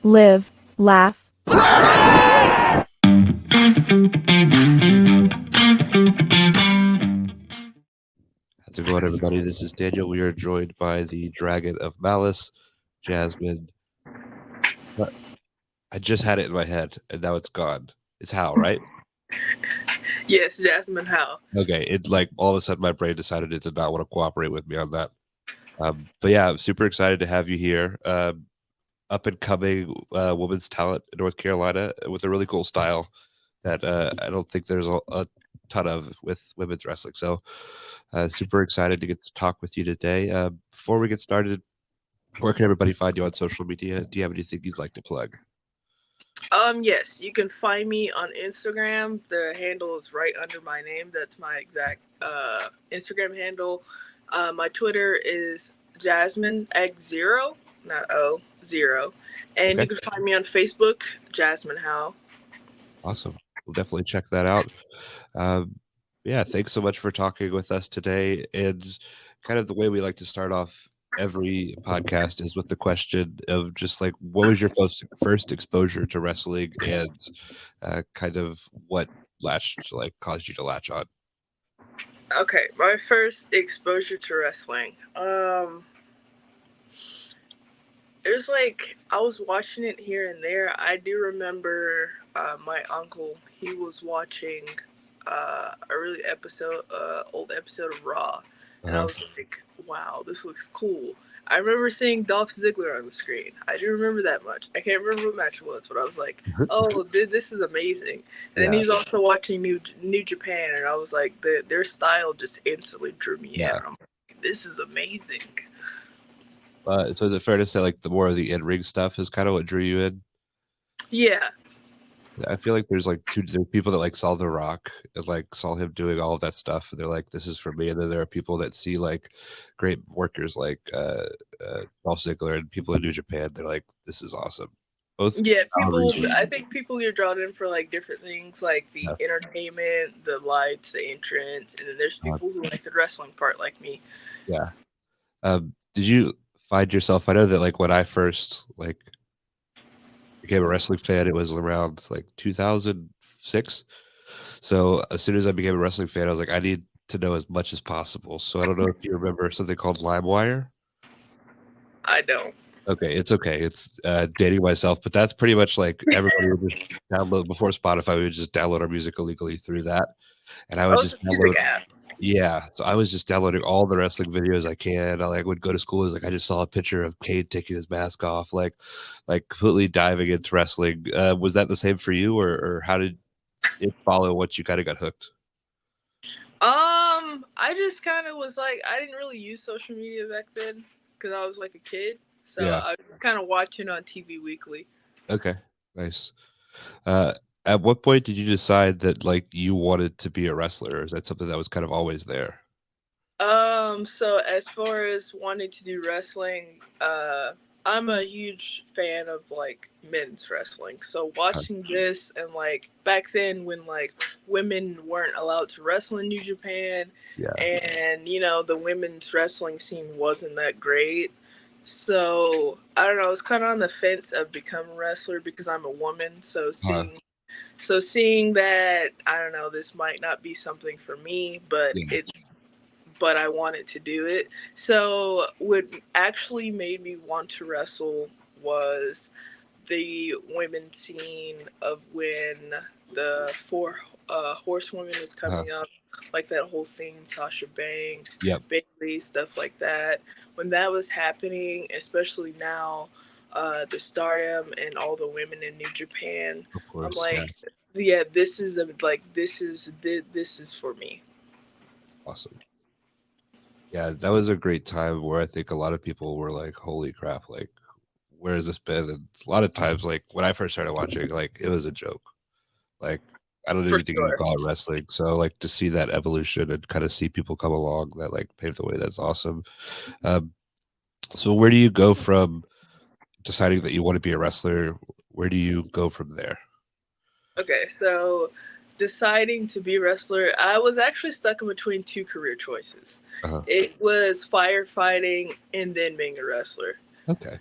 live, laugh. How's it going, everybody? This is Daniel. We are joined by the Dragon of Malice, Jazmyne. What? I just had it in my head, and now it's gone. It's Hao, right? Yes, Jazmyne Hao. Okay, it like all of a sudden my brain decided it did not want to cooperate with me on that. But yeah, I'm super excited to have you here. Up and coming women's talent in North Carolina with a really cool style that I don't think there's a ton of with women's wrestling. So super excited to get to talk with you today. Before we get started, where can everybody find you on social media? Do you have anything you'd like to plug? Yes, you can find me on Instagram. The handle is right under my name. That's my exact Instagram handle. My Twitter is JazmyneX0, not O, 0. And You can find me on Facebook, Jazmyne Hao. Awesome. We'll definitely check that out. Yeah, thanks so much for talking with us today. And kind of the way we like to start off every podcast is with the question of just like, what was your first exposure to wrestling, and kind of what caused you to latch on? Okay, my first exposure to wrestling. It was like I was watching it here and there. I do remember my uncle. He was watching a really old episode of Raw, and I was like, "Wow, this looks cool." I remember seeing Dolph Ziggler on the screen. I do remember that much. I can't remember what match it was, but I was like, "Oh, this is amazing." And then he was also watching New Japan, and I was like, their style just instantly drew me in. I'm like, "This is amazing." So is it fair to say like the more of the in-ring stuff is kind of what drew you in? Yeah. I feel like there's people that like saw The Rock and like saw him doing all of that stuff, and they're like, "This is for me." And then there are people that see like great workers like Dolph Ziggler and people in New Japan. They're like, "This is awesome." Both. Yeah, I think people get drawn in for like different things, like the entertainment, the lights, the entrance, and then there's people who like the wrestling part, like me. Yeah. Did you find yourself? I know that like when I first like became a wrestling fan, it was around like 2006. So as soon as I became a wrestling fan, I was like, I need to know as much as possible. So I don't know if you remember something called LimeWire. I don't. Okay, it's okay. It's dating myself, but that's pretty much like everybody would just download before Spotify. We would just download our music illegally through that, and I would just download. Yeah, so I was just downloading all the wrestling videos I can. I like would go to school. It was like I just saw a picture of Kane taking his mask off, like completely diving into wrestling. Was that the same for you, or how did it follow what you kind of got hooked? I just kind of was like, I didn't really use social media back then because I was like a kid. So yeah. I was kind of watching on TV weekly. Okay, nice. At what point did you decide that like you wanted to be a wrestler? Or is that something that was kind of always there? So as far as wanting to do wrestling, I'm a huge fan of like men's wrestling. So watching this, and like back then when like women weren't allowed to wrestle in New Japan, and you know the women's wrestling scene wasn't that great. So I don't know, I was kind of on the fence of becoming a wrestler because I'm a woman. So seeing that, I don't know, this might not be something for me, but but I wanted to do it. So what actually made me want to wrestle was the women's scene of when the Four Horsewomen was coming up, like that whole scene, Sasha Banks, Bayley, stuff like that. When that was happening, especially now, the Stardom and all the women in New Japan, of course, I'm like, this is for me. Awesome. Yeah, that was a great time where I think a lot of people were like, holy crap, like, where has this been? And a lot of times, like, when I first started watching, like, it was a joke. Like, I don't even think you can call it wrestling. So, like, to see that evolution and kind of see people come along that, like, paved the way, that's awesome. So where do you go from deciding that you want to be a wrestler? Where do you go from there? Okay, so deciding to be a wrestler, I was actually stuck in between two career choices. It was firefighting and then being a wrestler. Okay.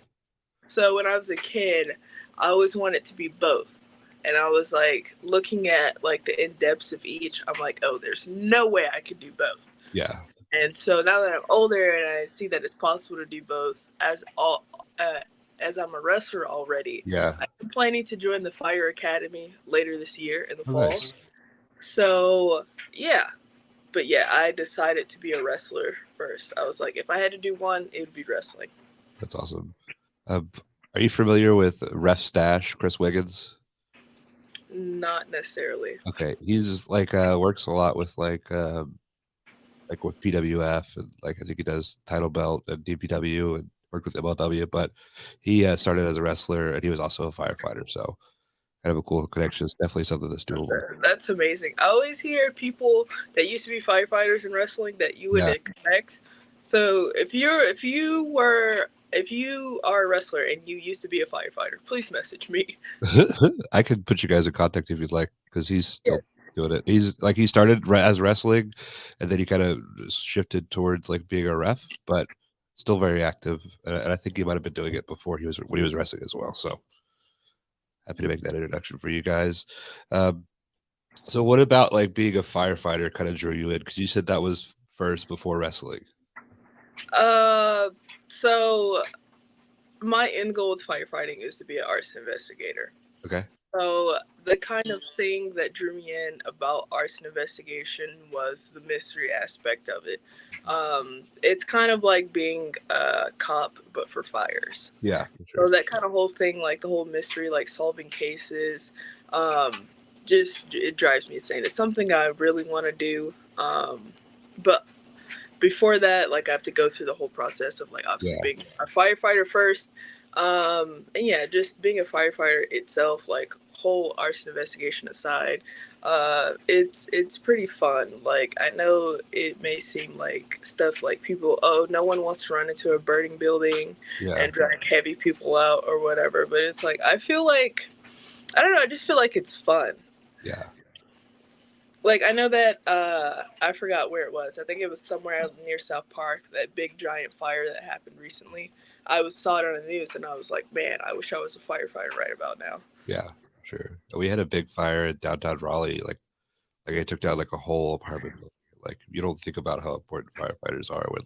So when I was a kid, I always wanted to be both. And I was like looking at like the in depths of each. I'm like, oh, there's no way I could do both. Yeah. And so now that I'm older and I see that it's possible to do both, uh, as I'm a wrestler already, Yeah. I'm planning to join the Fire Academy later this year in the Oh, fall. nice. So yeah, but yeah, I decided to be a wrestler first. I was like, if I had to do one, it would be wrestling. That's awesome. Are you familiar with Ref Stash, Chris Wiggins? Not necessarily. Okay, he's like works a lot with like with PWF and like I think he does Title Belt and DPW and worked with MLW, but he started as a wrestler and he was also a firefighter. So kind of a cool connection. It's definitely something that's doable. That's amazing. I always hear people that used to be firefighters in wrestling that you would Yeah. expect. So if you are a wrestler and you used to be a firefighter, please message me. I could put you guys in contact if you'd like, because he's Yeah. still doing it. He's like he started as wrestling, and then he kind of shifted towards like being a ref, but still very active. And I think he might have been doing it before he was when he was wrestling as well. So happy to make that introduction for you guys. Um, so what about like being a firefighter kind of drew you in? Because you said that was first before wrestling. So my end goal with firefighting is to be an arson investigator. Okay. So the kind of thing that drew me in about arson investigation was the mystery aspect of it. It's kind of like being a cop, but for fires. Yeah, for sure. So that kind of whole thing, like the whole mystery, like solving cases, just it drives me insane. It's something I really want to do. But before that, like I have to go through the whole process of like obviously being a firefighter first. And yeah, just being a firefighter itself, like whole arson investigation aside, it's pretty fun. Like I know it may seem like stuff like people, oh, no one wants to run into a burning building and drag heavy people out or whatever, but it's like I feel like I don't know, I just feel like it's fun. Yeah. Like I know that I forgot where it was. I think it was somewhere near South Park. That big giant fire that happened recently. I saw it on the news and I was like, man, I wish I was a firefighter right about now. Yeah, sure. We had a big fire in downtown Raleigh. Like it took down like a whole apartment building. Like you don't think about how important firefighters are when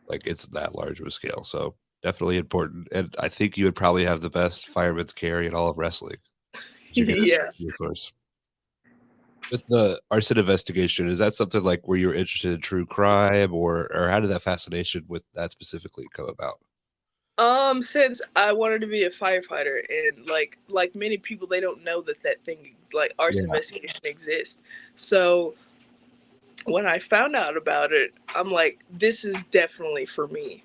like it's that large of a scale. So definitely important. And I think you would probably have the best fireman's carry in all of wrestling. You get Yeah. source. With the arson investigation, is that something like where you're interested in true crime or how did that fascination with that specifically come about? Since I wanted to be a firefighter and like many people they don't know that thing like arson investigation exists. So when I found out about it, I'm like, this is definitely for me.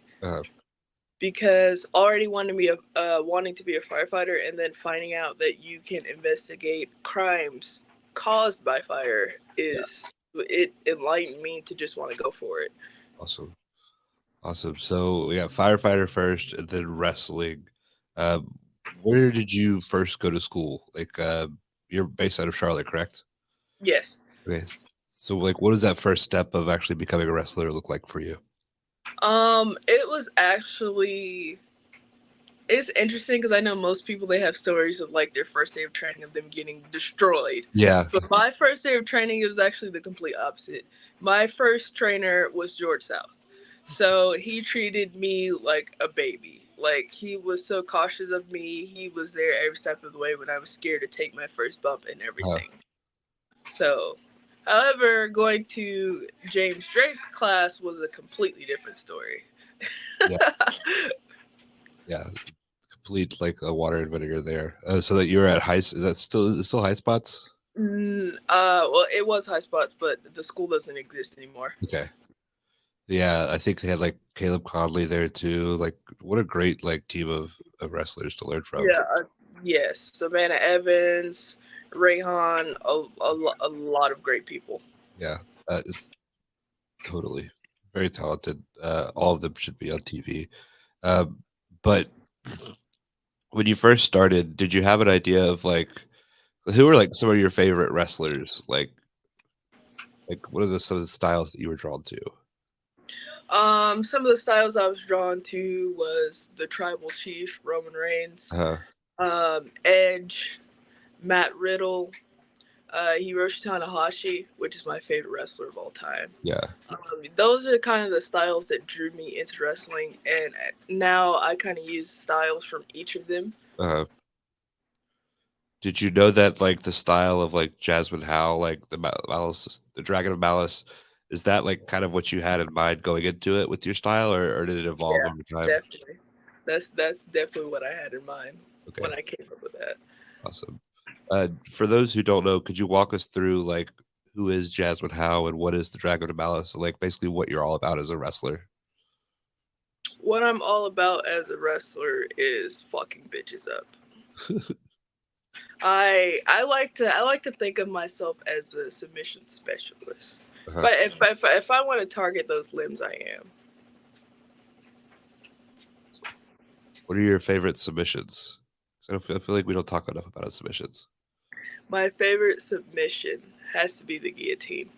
Because already wanting to be a firefighter and then finding out that you can investigate crimes caused by fire it enlightened me to just want to go for it. Awesome. So we got firefighter first and then wrestling. Where did you first go to school? Like you're based out of Charlotte, correct? Yes. Okay. So like what does that first step of actually becoming a wrestler look like for you? It was actually it's interesting because I know most people they have stories of like their first day of training of them getting destroyed. Yeah. But my first day of training it was actually the complete opposite. My first trainer was George South. So he treated me like a baby. Like he was so cautious of me. He was there every step of the way when I was scared to take my first bump and everything. So, however, going to James Drake's class was a completely different story. Yeah. Complete like a water and vinegar there. So that you were at is it still High Spots? Well, it was High Spots, but the school doesn't exist anymore. Okay. Yeah, I think they had like Caleb Conley there too. Like, what a great like team of wrestlers to learn from. Yeah, yes, Savannah Evans, Rayhan, a lot of great people. Yeah, it's totally very talented. All of them should be on TV. But when you first started, did you have an idea of like who were like some of your favorite wrestlers? Like what are some of the styles that you were drawn to? Some of the styles I was drawn to was the Tribal Chief Roman Reigns. Edge, Matt Riddle, Hiroshi Tanahashi, which is my favorite wrestler of all time. Yeah. Those are kind of the styles that drew me into wrestling, and now I kind of use styles from each of them. Did you know that like the style of like Jazmyne Hao, like the Malice, the Dragon of Malice, is that like kind of what you had in mind going into it with your style, or did it evolve Yeah, over time? definitely. That's definitely what I had in mind Okay, when I came up with that. awesome. For those who don't know, could you walk us through like who is Jazmyne Hao and what is the Dragon of Malice? So, like basically what you're all about as a wrestler. What I'm all about as a wrestler is fucking bitches up. I like to think of myself as a submission specialist. Uh-huh. But if I want to target those limbs, I am. What are your favorite submissions? 'Cause I feel like we don't talk enough about submissions. My favorite submission has to be the guillotine.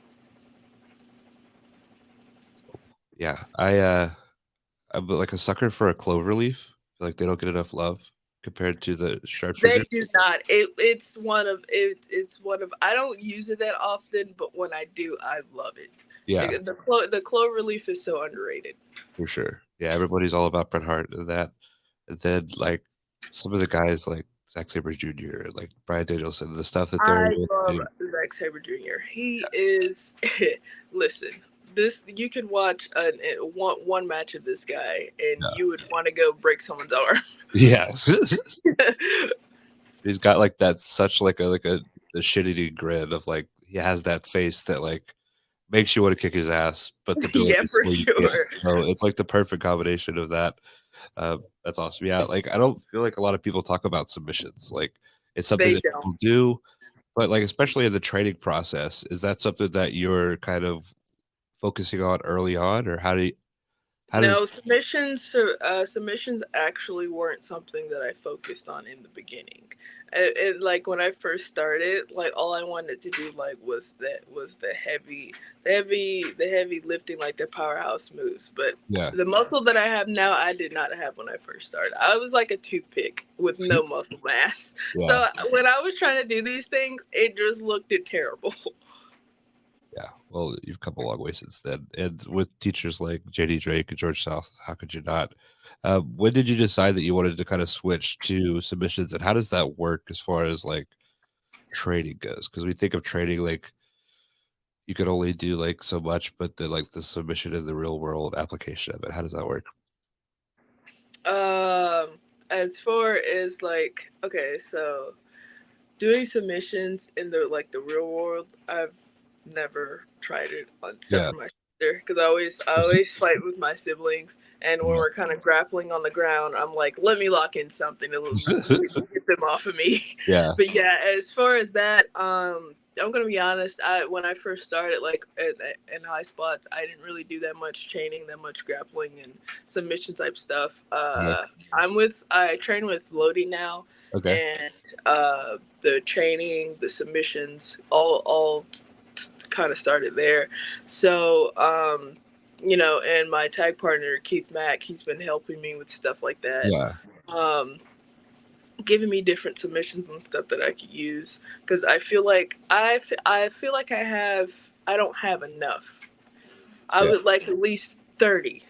Yeah, I'm like a sucker for a clover leaf. I feel like they don't get enough love compared to the They sharpshooter. do not. It's one of. I don't use it that often, but when I do, I love it. Yeah, The clover leaf is so underrated. for sure. Yeah, everybody's all about Bret Hart and that. And then like some of the guys like Zack Sabre Jr., like Brian Danielson, the stuff that they're I able to love do. Zack Sabre Jr. He is. Listen, this you can watch one match of this guy, and Yeah. you would want to go break someone's arm. Yeah. He's got like that such like a the shit eating grin of like he has that face that like makes you want to kick his ass, but the ability Yeah, to for slow you can't. sure. So it's like the perfect combination of that. That's awesome. Yeah, like I don't feel like a lot of people talk about submissions. Like it's something They that don't. people do, but like especially in the training process, is that something that you're kind of focusing on early on, or how No, does submissions actually weren't something that I focused on in the beginning. Like when I first started, like all I wanted to do like was the heavy lifting, like the powerhouse moves. But yeah the muscle that I have now, I did not have when I first started. I was like a toothpick with no muscle mass. yeah So when I was trying to do these things, it just looked terrible. yeah? Well, you've come a long way since then, and with teachers like JD Drake and George South, how could you not? When did you decide that you wanted to kind of switch to submissions, and how does that work as far as like training goes? Because we think of training like you could only do like so much, but the like the submission in the real world application of it, how does that work? Um, as far as like, okay, so doing submissions in the real world, I've never tried it except Yeah. for my sister, because I always fight with my siblings, and when Yeah. we're kind of grappling on the ground, I'm like, let me lock in something to get them off of me. Yeah. But yeah, as far as that, I'm gonna be honest. When I first started, like in high spots, I didn't really do that much chaining, that much grappling and submission type stuff. Uh, I train with Lodi now, okay. and the training, the submissions, all kind of started there. So, and my tag partner Keith Mack, he's been helping me with stuff like that. Yeah. Um, Giving me different submissions and stuff that I could use, because I feel like I don't have enough. I Yeah. would like at least 30.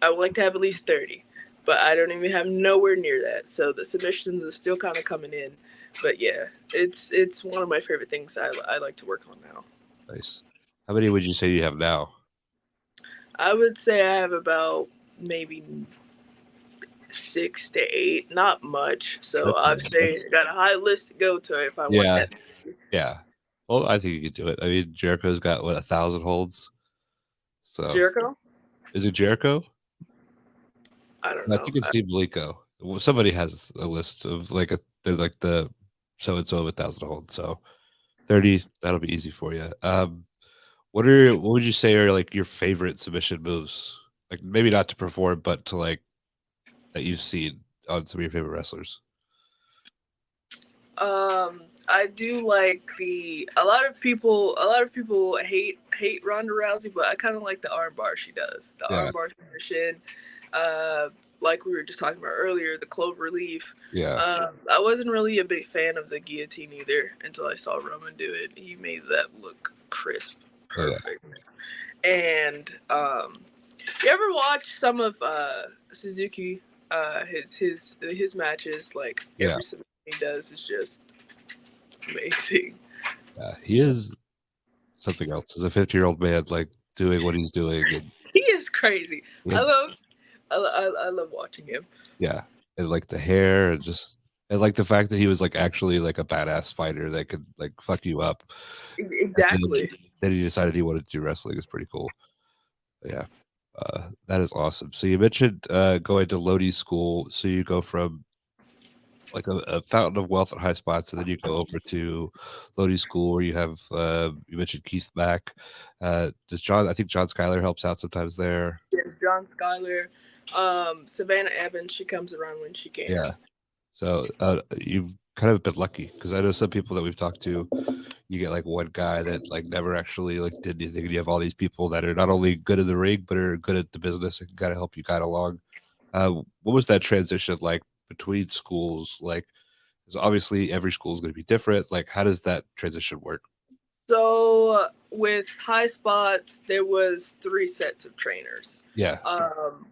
I would like to have at least 30, but I don't even have nowhere near that. So the submissions are still kind of coming in. But yeah, it's one of my favorite things I like to work on now. Nice. How many would you say you have now? I would say I have about maybe 6 to 8, not much. So That's I'd nice. say That's I got a high list to go to if I want yeah. that. Yeah. Well, I think you could do it. I mean, Jericho's got what 1,000 holds. So Jericho? is it Jericho? I don't I know. think it's Steve Belico. Well, somebody has a list of like there's like the so and so of 1,000 holds. So 30, that'll be easy for you. What would you say are like your favorite submission moves? Like maybe not to perform, but to like that you've seen on some of your favorite wrestlers. I do like a lot of people hate Ronda Rousey, but I kind of like the armbar she does. The Yeah. armbar submission, uh, like we were just talking about earlier, the clover leaf. Yeah. I wasn't really a big fan of the guillotine either until I saw Roman do it. He made that look crisp, Oh yeah. perfect. And you ever watch some of Suzuki? His matches, like Yeah. every submission he does is just amazing. Yeah. He is something else. As a 50-year-old man, like doing what he's doing, and He is crazy. yeah, I love watching him. yeah, and like the hair, and like the fact that he was like actually like a badass fighter that could like fuck you up. And Exactly. then he decided he wanted to do wrestling. Is pretty cool. But yeah, that is awesome. So you mentioned going to Lodi school. So you go from like a fountain of wealth at high spots, and then you go over to Lodi school where you have you mentioned Keith Mack. Does John? I think John Schuyler helps out sometimes there. Yeah, John Schuyler, Savannah Evans. She comes around when she can. Yeah. So you've kind of been lucky because I know some people that we've talked to, you get like one guy that like never actually like did anything, and you have all these people that are not only good in the ring but are good at the business and kind of help you guide along. What was that transition like between schools? Like, because obviously every school is going to be different. Like, how does that transition work? So with high spots, there was 3 sets of trainers. Yeah.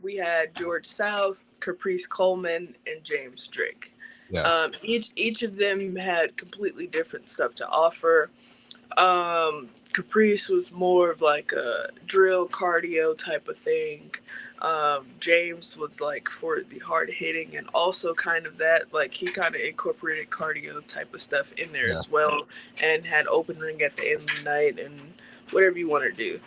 We had George South, Caprice Coleman, and James Drake. Yeah. Each of them had completely different stuff to offer. Caprice was more of like a drill cardio type of thing. James was like for the hard hitting and also kind of that, like he kind of incorporated cardio type of stuff in there Yeah. as well, and had open ring at the end of the night and whatever you want to do.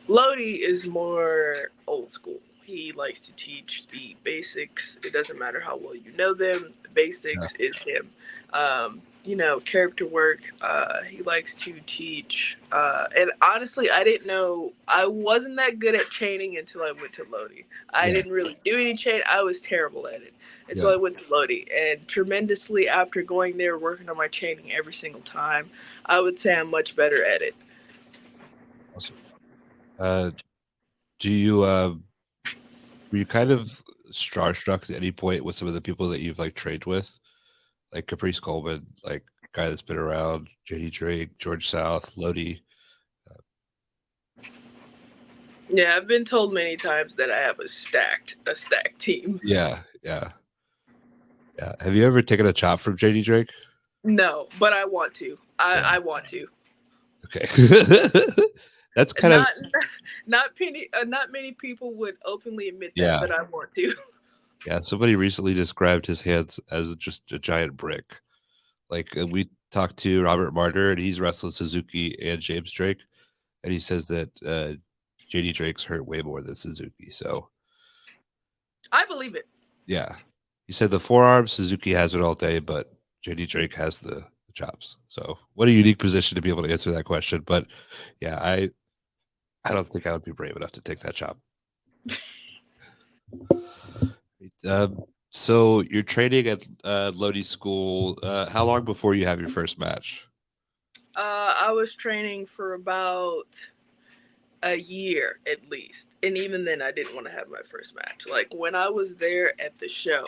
Lodi is more old school. He likes to teach the basics. It doesn't matter how well you know them. The basics is him. Character work. He likes to teach. And honestly, I didn't know. I wasn't that good at chaining until I went to Lodi. I didn't really do any chain. I was terrible at it until I went to Lodi. And tremendously after going there, working on my chaining every single time, I would say I'm much better at it. Awesome. Do you were you kind of starstruck at any point with some of the people that you've like trained with, like Caprice Coleman, like guy that's been around, JD Drake, George South, Lodi? Yeah, I've been told many times that I have a stacked team. Yeah. Have you ever taken a chop from JD Drake? No, but I want to. I want to. Okay. That's kind of not many people would openly admit that, Yeah. but I want to. Yeah, somebody recently described his hands as just a giant brick. Like we talked to Robert Martyr, and he's wrestled Suzuki and James Drake, and he says that JD Drake's hurt way more than Suzuki. So I believe it. yeah, he said the forearm Suzuki has it all day, but JD Drake has the chops. So what a unique position to be able to answer that question. But yeah, I don't think I would be brave enough to take that chop. So you're training at Lodi School. How long before you have your first match? I was training for about a year at least, and even then I didn't want to have my first match. Like when I was there at the show,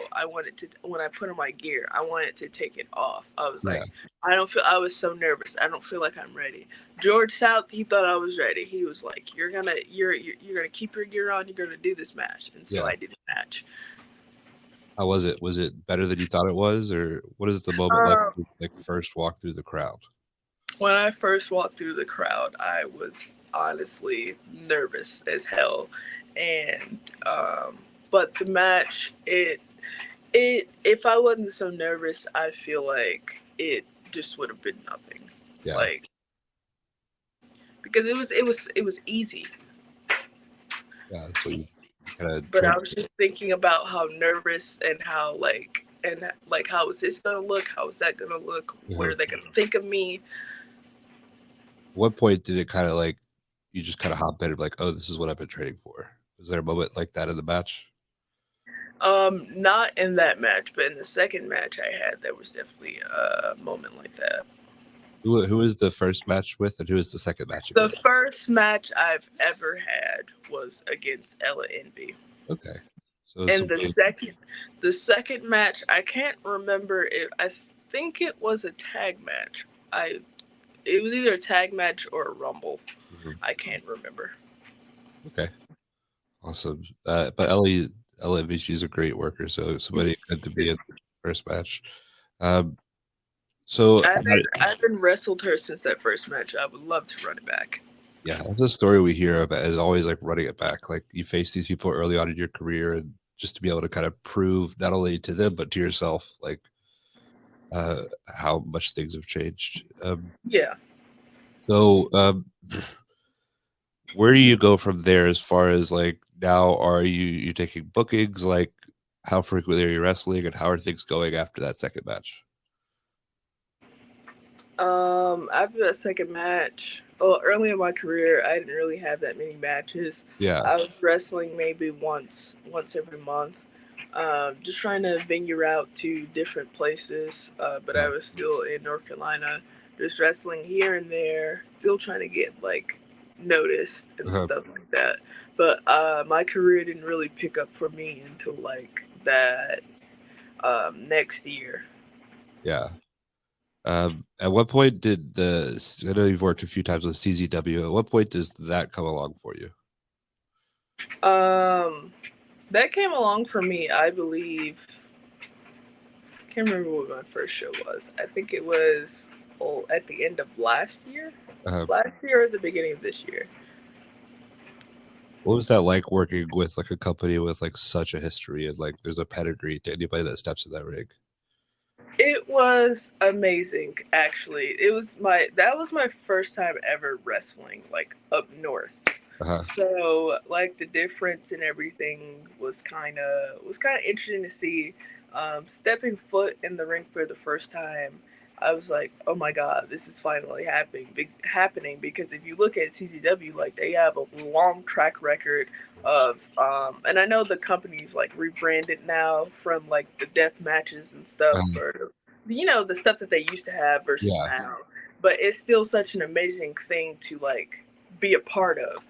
when I put on my gear, I wanted to take it off. I was like, I was so nervous. I don't feel like I'm ready. George South, he thought I was ready. He was like, you're gonna keep your gear on, you're gonna do this match. And so I did the match. How was it? Was it better than you thought it was, or what is the moment like first walk through the crowd? When I first walked through the crowd, I was honestly nervous as hell, and but the match, if I wasn't so nervous, I feel like it just would have been nothing. Yeah. Like because it was easy. Yeah, that's what you kind of. But I was just thinking about how nervous and how how is this gonna look? How is that gonna look? What are they gonna think of me? What point did it kind of like you just kind of hop in and be like, oh, this is what I've been training for? Was there a moment like that in the match? Not in that match, but in the second match I had, there was definitely a moment like that. Who was the first match with, and who was the second match against? The first match I've ever had was against Ella Envy. Okay, So And somebody, the second match, I can't remember it. I think it was a tag match. I It was either a tag match or a rumble. mhm. I can't remember. Okay, awesome. But Ellie Vici is a great worker, so somebody good to be in the first match. Um, so I've been wrestled her since that first match. I would love to run it back. yeah, that's a story we hear about is always like running it back. Like you face these people early on in your career, and just to be able to kind of prove not only to them but to yourself, like how much things have changed. Yeah. So where do you go from there as far as like now are you taking bookings? Like how frequently are you wrestling and how are things going after that second match? After that second match, well, early in my career, I didn't really have that many matches. Yeah. I was wrestling maybe once every month. Just trying to venue out to different places. But I Uh, was still in North Carolina, just wrestling here and there, still trying to get like noticed and uh, stuff like that. But my career didn't really pick up for me until like that next year. yeah. At what point did I know you've worked a few times with CZW. At what point does that come along for you? Um, that came along for me, I believe. I can't remember what my first show was. I think it was at the end of Uh, last year or the beginning of this year. what was that like working with like a company with like such a history and like there's a pedigree to anybody that steps in that rig? It was amazing, actually. That was my first time ever wrestling like up north. Uh-huh. So like the difference and everything was kind of interesting to see. Stepping foot in the ring for the first time, I was like, oh my god, this is finally happening. Because if you look at CZW, like they have a long track record of, and I know the company's like rebranded now from like the death matches and stuff, or the stuff that they used to have versus Yeah, now. But it's still such an amazing thing to like be a part of.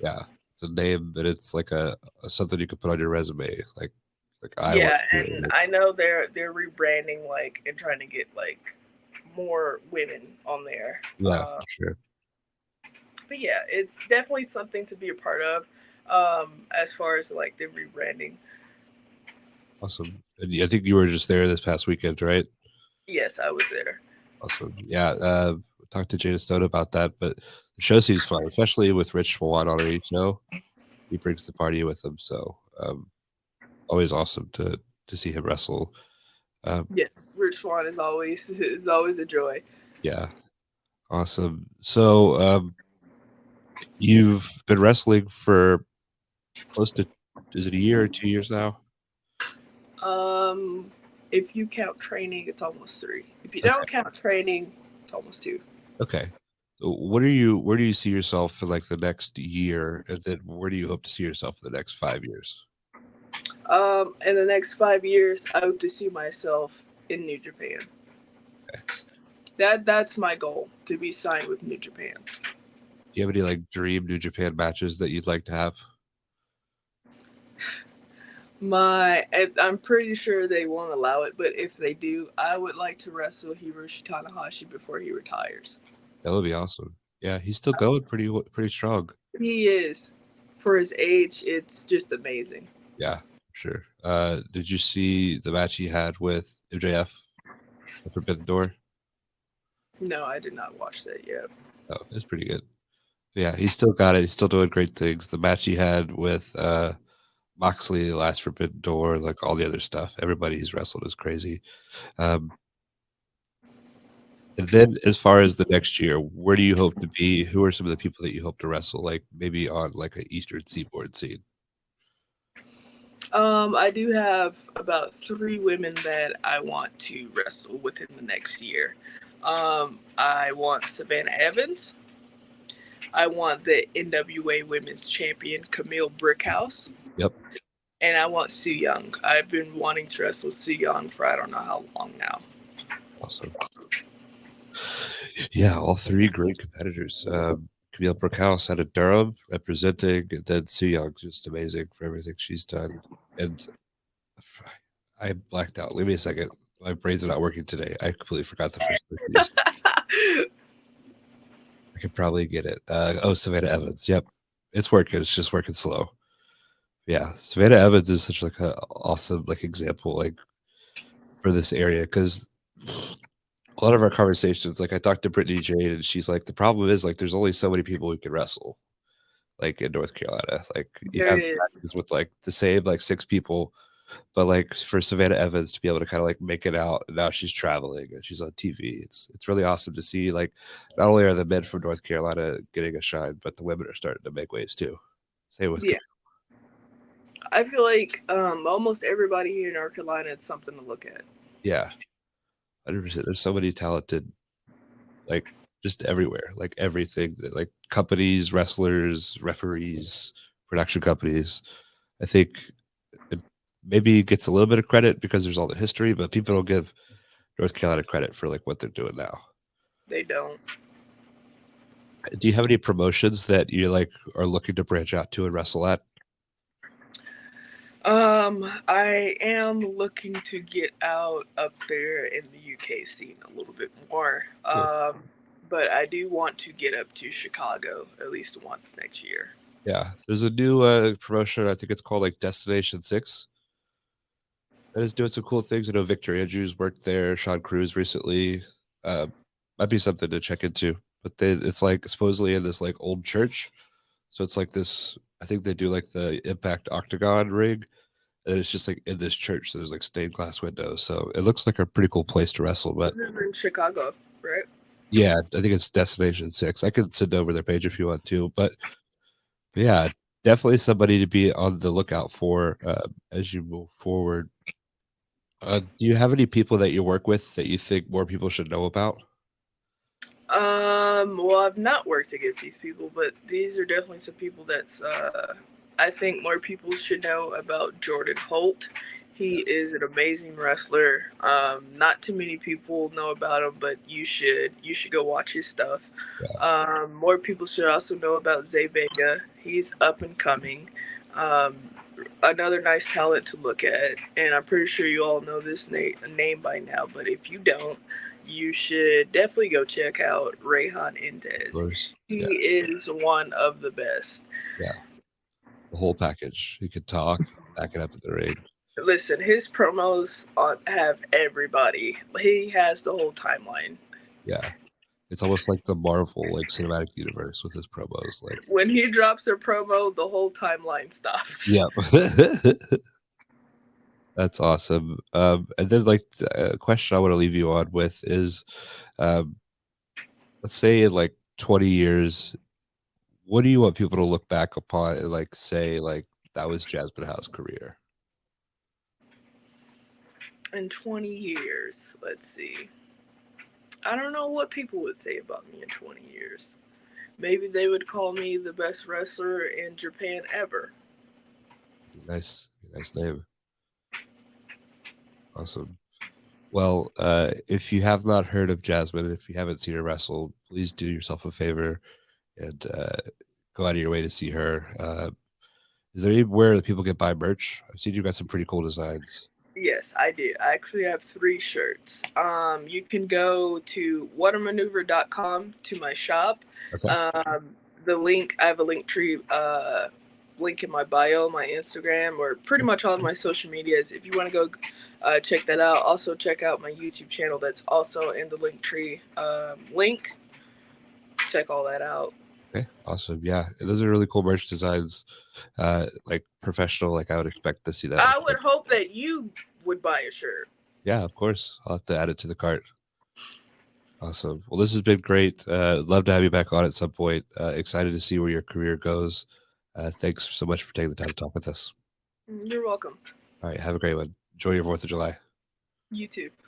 yeah. It's a name, but it's like a something you could put on your resume. Like I went Yeah, through and it. I know they're rebranding like and trying to get like more women on there. Yeah, for sure. But yeah, it's definitely something to be a part of. As far as like the rebranding, Awesome. And I think you were just there this past weekend, right? yes, I was there. Awesome. Yeah. Talked to Jada Stone about that, but the show seems fun, especially with Rich Swan on each show. He brings the party with him, so always awesome to see him wrestle. Um, Yes, Rich Swan is always a joy. yeah, awesome. So you've been wrestling for close to is it a year or 2 years now? Um, if you count training, it's almost 3. If you Okay. don't count training, it's almost 2. Okay. So where do you see yourself for like the next year, and then where do you hope to see yourself for the next 5 years? In the next 5 years, I hope to see myself in New Japan. Okay. That's my goal, to be signed with New Japan. Do you have any like dream New Japan matches that you'd like to have? I'm pretty sure they won't allow it, but if they do, I would like to wrestle Hiroshi Tanahashi before he retires. That would be awesome. Yeah, he's still going pretty strong. He is, for his age, it's just amazing. Yeah, sure. Did you see the match he had with MJF at Forbidden Door? No, I did not watch that yet. Oh, it's pretty good. Yeah, he's still got it. He's still doing great things. The match he had with Moxley last Forbidden Door, like all the other stuff. Everybody he's wrestled is crazy. Um, and then as far as the next year, where do you hope to be? Who are some of the people that you hope to wrestle? Like maybe on like a Eastern Seaboard scene. I do have about 3 women that I want to wrestle within the next year. I want Savannah Evans. I want the NWA Women's Champion Camille Brickhouse. Yep. And I want Su Young. I've been wanting to wrestle Su Young for I don't know how long now. Awesome. Yeah, all three great competitors. Camille Brookhouse out of Durham representing, and then Soo Young, just amazing for everything she's done. And I blacked out. Leave me a second. My brains are not working today. I completely forgot the first one of these. I could probably get it. Savannah Evans. Yep, it's working. It's just working slow. Yeah, Savannah Evans is such like a awesome like example like for this area because a lot of our conversations, like I talked to Brittany Jade, and she's like, the problem is like there's only so many people who can wrestle, like in North Carolina. Like you There have is. matches with like the same like 6 people, but like for Savannah Evans to be able to kind of like make it out, and now she's traveling and she's on TV. It's really awesome to see. Like not only are the men from North Carolina getting a shine, but the women are starting to make waves too. Same with Yeah. I feel like almost everybody here in North Carolina is something to look at. yeah, 100%. There's so many talented, like just everywhere, like everything, like companies, wrestlers, referees, production companies. I think it maybe gets a little bit of credit because there's all the history, but people don't give North Carolina credit for like what they're doing now. They don't. Do you have any promotions that you like are looking to branch out to and wrestle at? I am looking to get out up there in the UK scene a little bit more. Cool. But I do want to get up to Chicago at least once next year. Yeah, there's a new promotion. I think it's called like Destination 6. That is doing some cool things. I know Victor Andrews worked there. Sean Cruz recently. Uh, might be something to check into. But it's like supposedly in this like old church. So it's like this. I think they do like the Impact Octagon ring, and it's just like in this church. So there's like stained glass windows. So it looks like a pretty cool place to wrestle. But This is in Chicago, right? yeah, I think it's Destination 6. I could send over their page if you want to. But yeah, definitely somebody to be on the lookout for as you move forward. Do you have any people that you work with that you think more people should know about? Well, I've not worked against these people, but these are definitely some people that's I think more people should know about Jordan Holt. He is an amazing wrestler. Not too many people know about him, but you should. You should go watch his stuff. More people should also know about Zay Vega. He's up and coming. Um, Another nice talent to look at, and I'm pretty sure you all know this name by now. But if you don't, you should definitely go check out Rayhan Intez. He is one of the best. Yeah. The whole package. He could talk, back it up in the ring. Listen, his promos have everybody. He has the whole timeline. Yeah. It's almost like the Marvel like cinematic universe with his promos. Like when he drops a promo, the whole timeline stops. Yep. That's awesome. And then like a question I want to leave you on with is let's say in like 20 years, what do you want people to look back upon and like say like that was Jazmyne Hao's career? In 20 years, let's see. I don't know what people would say about me in 20 years. Maybe they would call me the best wrestler in Japan ever. Nice name. Awesome. Well, if you have not heard of Jazmyne, if you haven't seen her wrestle, please do yourself a favor and go out of your way to see her. Is there anywhere that people can buy merch? I've seen you got some pretty cool designs. Yes, I did. I actually have 3 shirts. You can go to whatamaneuver.com to my shop. Okay. The link, I have a link tree link in my bio, my Instagram, or pretty much all of my social medias. If you want to go check that out, also check out my YouTube channel that's also in the link tree link. Check all that out. Okay, awesome. Yeah, those are really cool merch designs. Like professional, like I would expect to see that. I would hope that you would buy a shirt. Yeah, of course. I'll have to add it to the cart. Awesome. Well, this has been great. Love to have you back on at some point. Excited to see where your career goes. Thanks so much for taking the time to talk with us. You're welcome. All right, have a great one. Enjoy your 4th of July. You too.